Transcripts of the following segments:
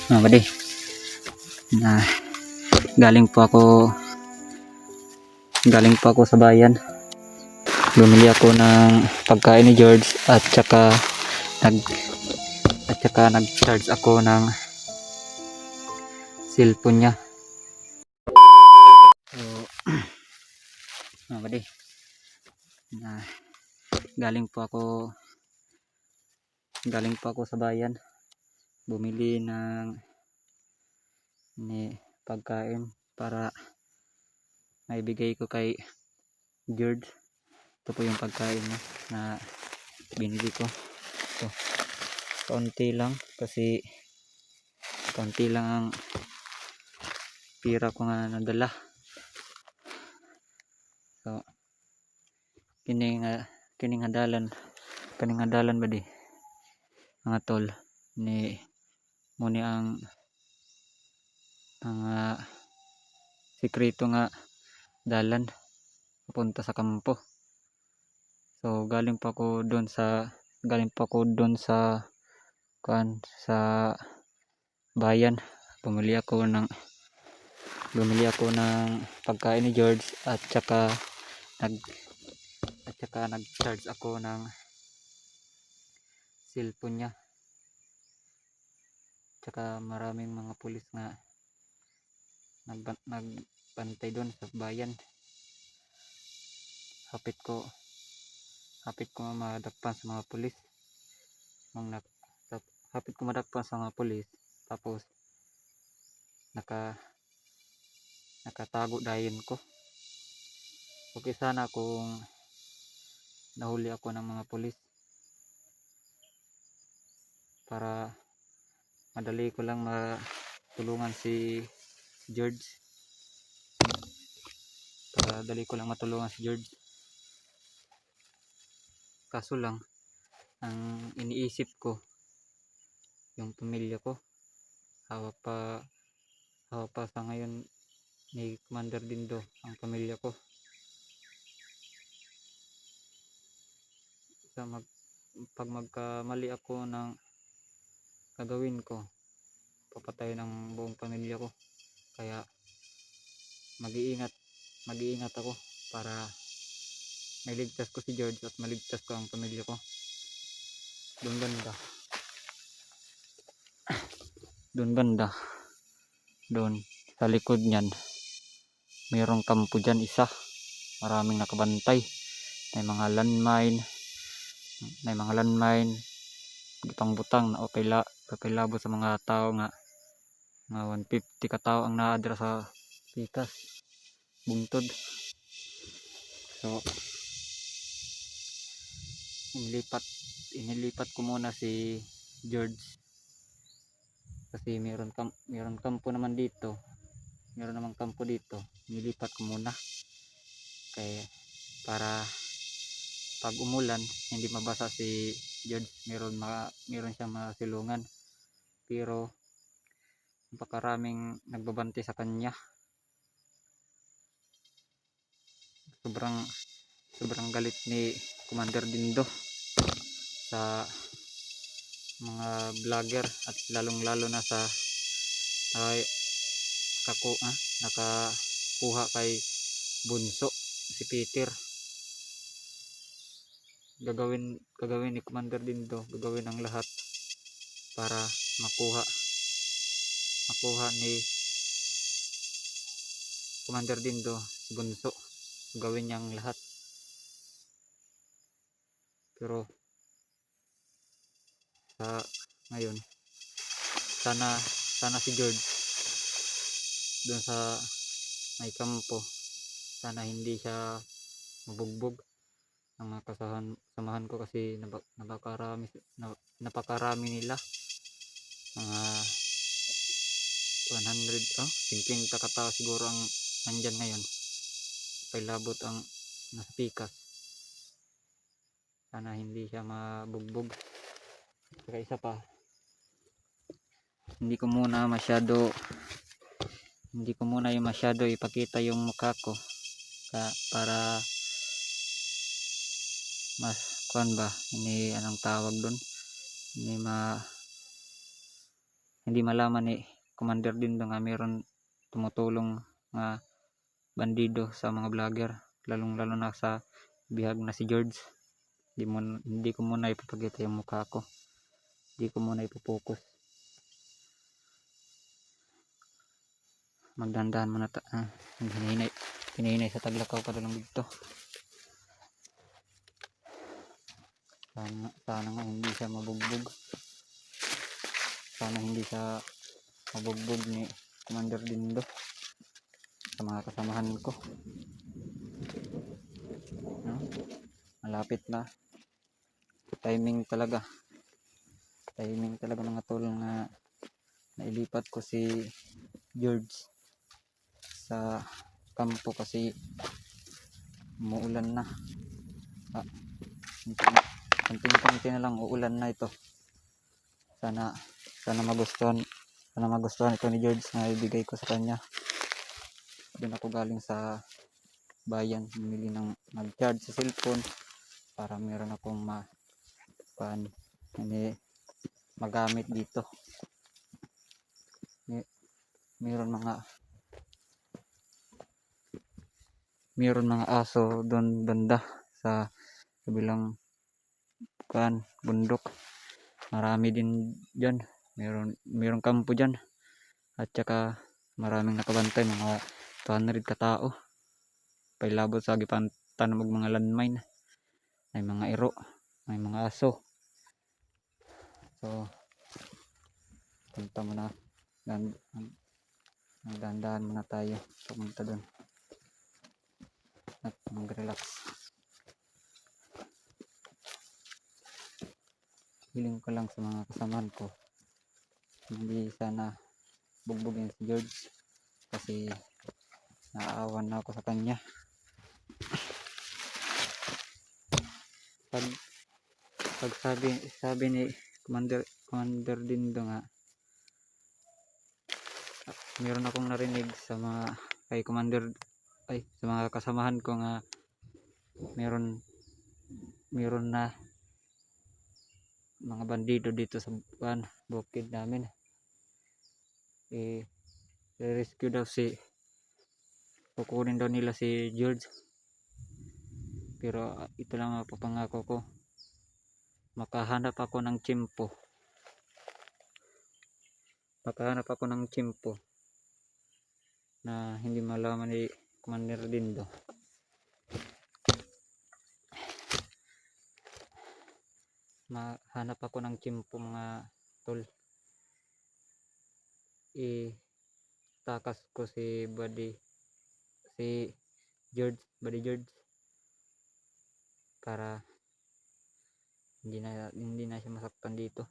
Buddy, na galing po ako sa bayan. Bumili ako ng pagkain ni George at saka nag-charge ako ng cellphone niya. So, buddy, na galing po ako sa bayan. Bumili ng pagkain para maibigay ko kay George. Ito po yung pagkain na binili ko. So, kaunti lang kasi kaunti lang ang pira ko nga nadala. So, kining hadalan ba di mga tol ni muni ang sikreto nga dalan papunta sa kampo. So galing pa ako doon sa bayan. Bumili ako ng pagkain ni George at saka nag-charge ako ng cellphone niya. Tsaka maraming mga pulis nga nagbantay doon sa bayan. Hapit ko madakpan sa mga pulis. Hapit ko madakpan sa mga pulis, tapos nakatago dayon ko. Okay sana kung nahuli ako ng mga pulis para madali ko lang matulungan si George. Kaso lang, ang iniisip ko yung pamilya ko. Hawak pa sa ngayon ni Commander Dindo ang pamilya ko. Pag magkamali ako ng gagawin ko, papatay ng buong pamilya ko. Kaya mag-iingat ako para mailigtas ko si George at maligtas ko ang pamilya ko. Doon sa likod niyan mayroong kampo dyan isa. Maraming nakabantay. May mga landmine butang-butang na papilabot sa mga tao nga 150 ka tao ang naadra sa pikas bungtod. So inilipat ko muna si George kasi meron kampo naman dito. Meron namang kampo dito. Nilipat ko muna kaya para pag umulan hindi mabasa si George. Meron siyang masilungan. Pero napakaraming nagbabante sa kanya. Sobrang galit ni Commander Dindo sa mga vlogger at lalong-lalo na sa nakakuha kay Bunso si Peter. Gagawin ni Commander Dindo, gagawin ang lahat para makuha ni Commander Dindo si Bunso. Gawin niyang lahat. Pero sa ngayon sana si George doon sa may kampo, sana hindi siya mabugbog ang mga samahan ko kasi napakarami nila. Mga 50 katao siguro ang nandyan ngayon. Pailabot ang nasa pikas. Sana hindi siya mabugbog. Saka isa pa, hindi ko muna masyado ipakita yung mukha ko para mas hindi anong tawag doon, hindi hindi malaman ni Commander Dindo nga meron tumutulong nga bandido sa mga vlogger, lalong lalo na sa bihag na si George. Hindi ko muna ipapakita yung mukha ko, hindi ko muna ipopokus. Magdandahan muna hinahinay sa taglakaw pa lang dito. Sana nga hindi siya mabugbog, sana hindi siya mabugbog ni Commander Dindo sa mga kasamahan ko, no? Malapit na, timing talaga mga tol nga nailipat ko si George sa kampo kasi umuulan na. Konting-konti na lang uulan na ito. Sana magustuhan ito ni George na ibigay ko sa kanya. Doon ako galing sa bayan, bumili ng mag-charge sa cellphone para meron akong magamit dito. Meron mga aso doon banda sa kabilang bundok. Marami din diyan. Meron kampo diyan. At saka maraming nakabantay, mga 200 katao. Pailabot sa gipantan og mga landmine. May mga iro, may mga aso. So punta muna, magdandahan muna tayo pumunta doon at mag-relax. Hiling ko lang sa mga kasamahan ko, hindi sana bugbugin si George kasi naaawan na ako sa kanya. Pag sabi ni Commander Dindo nga, meron akong narinig sa mga kasamahan ko nga meron na mga bandido dito sa bukid namin. Rescue daw kukunin daw nila si George, pero ito lang ang papangako ko, makahanap ako ng tiyempo na hindi malaman ni Commander Dindo. Mahanap ako ng tiyempo mga tol, takas ko si George para hindi na siya masaktan dito.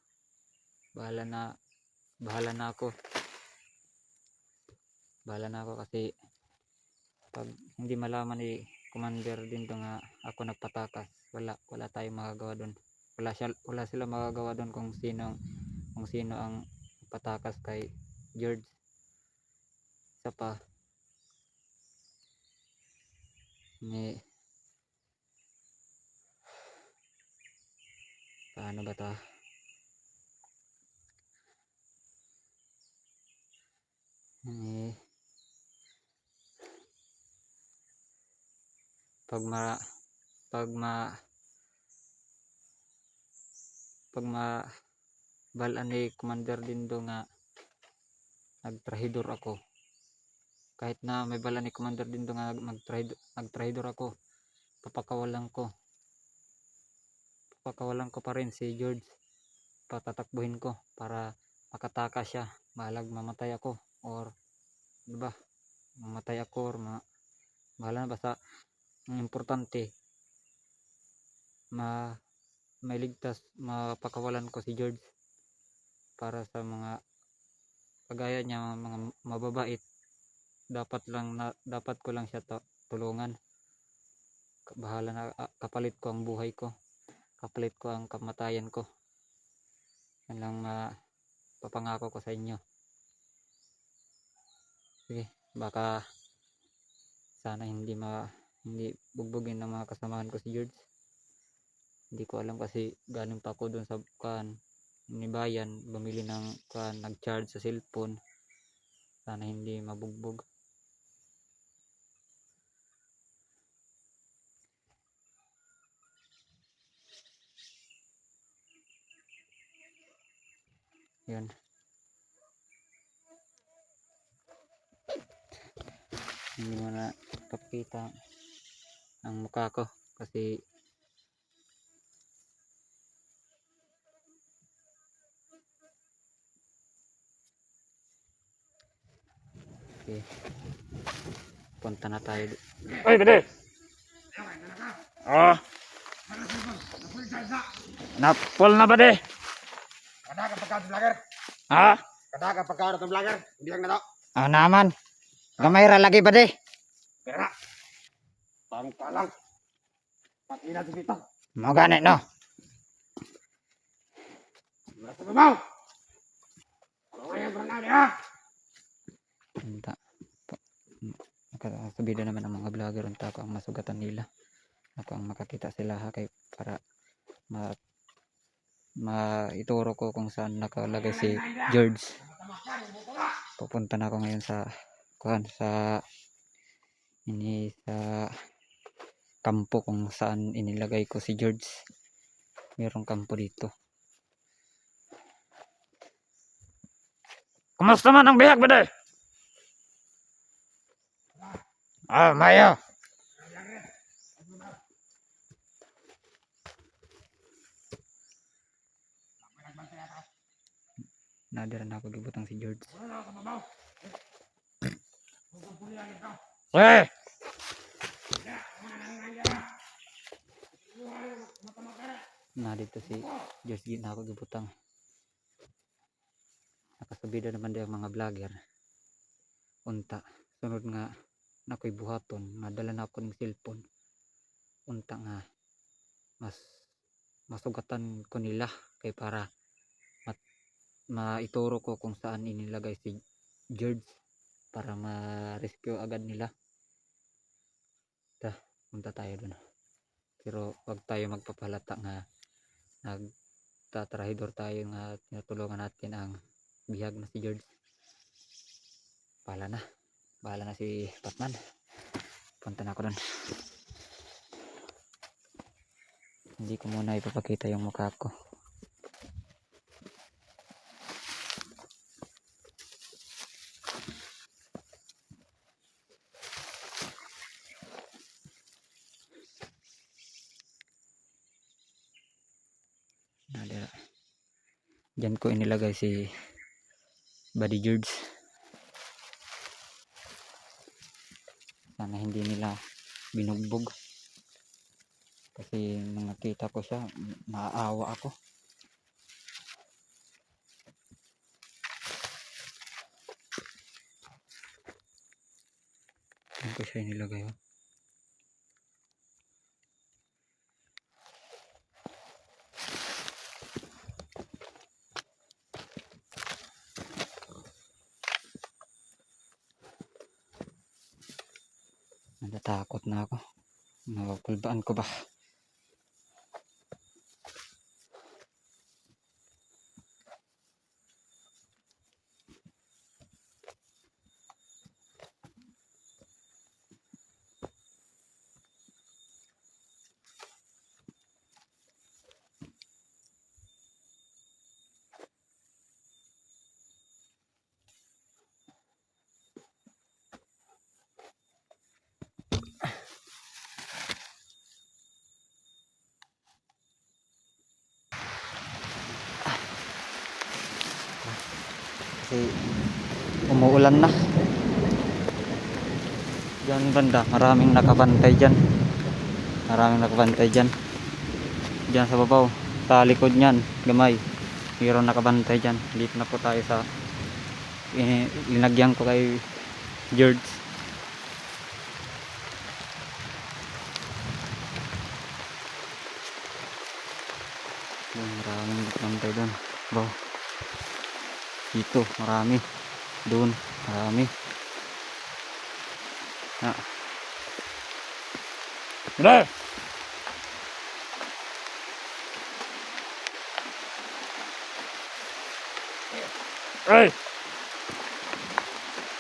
Bahala na ako kasi pag hindi malaman ni Commander Dindo nga ako nagpatakas, wala tayong magagawa doon. Wala sila magagawa doon kung sino ang patakas kay George. Isa pa, paano ba ta? Pag balaan ni Commander Dindo nga nagtrahidor ako, kahit na may bala ni Commander Dindo nga nagtrahidor ako, papakawalan ko pa rin si George. Patatakbuhin ko para makatakas siya. Mamatay ako or diba, mamatay ako or bahala na, basta ang importante may ligtas, mapakawalan ko si George para sa mga kagaya niya, mga mababait. Dapat ko lang siya tulungan. Bahala na, kapalit ko ang buhay ko, kapalit ko ang kamatayan ko. Yan lang papangako ko sa inyo. Sige, baka sana hindi bugbugin ng mga kasamahan ko si George. Hindi ko alam kasi galing pa ako doon sa ni bayan bumili ng nag-charge sa cellphone, sana hindi mabugbog. Yun, hindi mo na papakita ang mukha ko kasi okay, punta na tayo. Oy, bede. Oh, napol na ba de? Kada ka pagkain vlogger. Ha? Kada ka pagkain ng vlogger. Hindi lang na to. Ah, naman. Gamay ra lagi ba de? Pero pangtalang. Pati na dito. Mo gani no. Nasa babaw. Ano yan pernah ya? Punta nakasubida naman ang mga vlogger unta ko ang masugatan nila, ako ang makakita sila ha, kay para maituro ko kung saan nakalagay si George. Pupunta na ako ngayon sa sa kampo kung saan inilagay ko si George. Mayroong kampo dito. Kumusta man ang bihag ba de? Ah, mayo. Nadira na ako gibutang si George. Eh, Na dito si George, di na ako gibutang. Nakasubida naman din ang mga vlogger. Unta sunod nga nakoy buhaton, nadala na ako ng cellphone. Unta nga mas masugatan ko nila kay para maituro ko kung saan inilagay si George para ma-rescue agad nila. Punta tayo dun, pero wag tayo magpapalata nga nagtatrahidor tayo nga tinutulungan natin ang bihag na si George. Bahala na si Batman. Punta na ako dun. Hindi ko muna ipapakita yung mukha ko. Diyan ko inilagay si Buddy George. Sana hindi nila binugbog. Kasi nung nakita ko siya, naaawa ako. Diyan ko siya inilagay. Natatakot na ako. Napapulbaan ko ba? Kasi umuulan na. Diyan banda, maraming nakabantay dyan. Diyan sa babaw, sa likod niyan, gamay. Mayroon nakabantay dyan. Dito na po tayo sa linagyan ko kay George. Maraming nakabantay doon. Wow. Dito marami, doon marami. bede. Ay.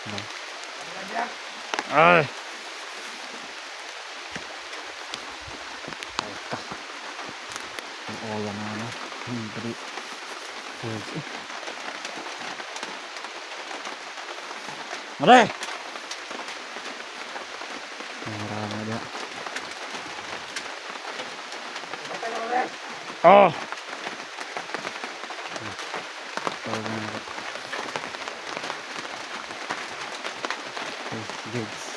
Ano? Ay. Ay ka. Ang oya na ano. Hindi. George eh. Mare. Marami na. Oh. Tawag na ako. George.